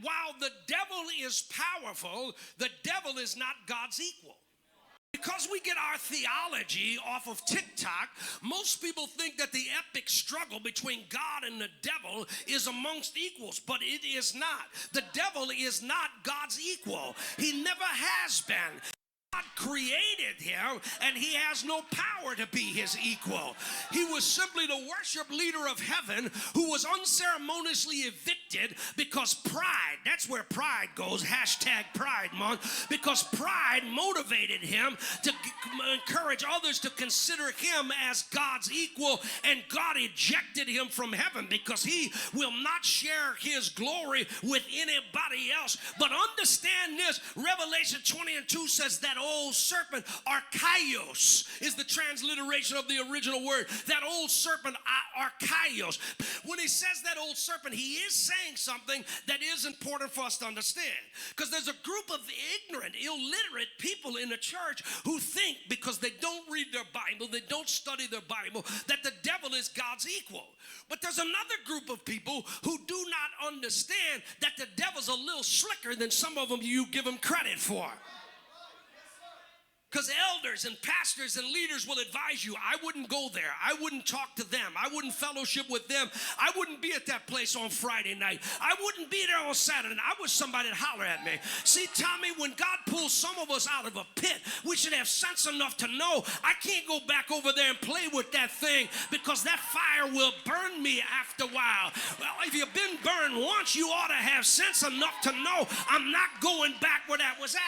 while the devil is powerful, the devil is not God's equal. Because we get our theology off of TikTok, most people think that the epic struggle between God and the devil is amongst equals, but it is not. The devil is not God's equal. He never has been. God created him, and he has no power to be his equal. He was simply the worship leader of heaven who was unceremoniously evicted because pride, that's where pride goes, hashtag Pride Month, because pride motivated him to encourage others to consider him as God's equal, and God ejected him from heaven because he will not share his glory with anybody else. But understand this, Revelation 20:2 says that old serpent, archaios, is the transliteration of the original word. That old serpent, archaios. When he says that old serpent, he is saying something that is important for us to understand. Because there's a group of ignorant, illiterate people in the church who think because they don't read their Bible, they don't study their Bible, that the devil is God's equal. But there's another group of people who do not understand that the devil's a little slicker than some of them you give him credit for. Because elders and pastors and leaders will advise you, I wouldn't go there. I wouldn't talk to them. I wouldn't fellowship with them. I wouldn't be at that place on Friday night. I wouldn't be there on Saturday. I wish somebody would holler at me. See, Tommy, when God pulls some of us out of a pit, we should have sense enough to know I can't go back over there and play with that thing because that fire will burn me after a while. Well, if you've been burned once, you ought to have sense enough to know I'm not going back where that was at.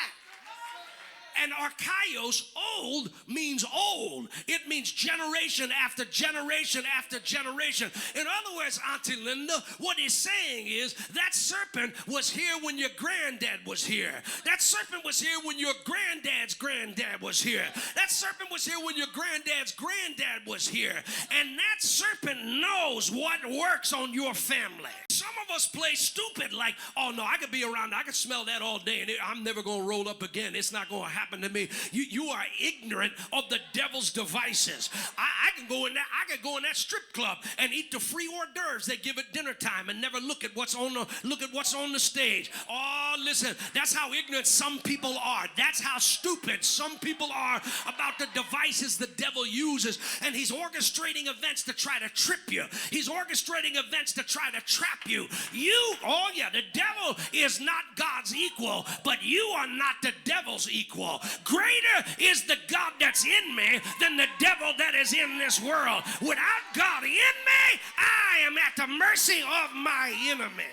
And archaios, old, means old. It means generation after generation after generation. In other words, Auntie Linda, what he's saying is that serpent was here when your granddad was here. That serpent was here when your granddad's granddad was here. That serpent was here when your granddad's granddad was here. And that serpent knows what works on your family. Some of us play stupid like, oh no, I could be around, I could smell that all day and I'm never going to roll up again. It's not going to happen to me. You are ignorant of the devil's devices. I can go in that strip club and eat the free hors d'oeuvres they give at dinner time and never look at what's on the stage. Oh, listen, that's how ignorant some people are. That's how stupid some people are about the devices the devil uses. And he's orchestrating events to try to trip you. He's orchestrating events to try to trap you. The devil is not God's equal, but you are not the devil's equal. Greater is the God that's in me than the devil that is in this world. Without God in me, I am at the mercy of my enemy.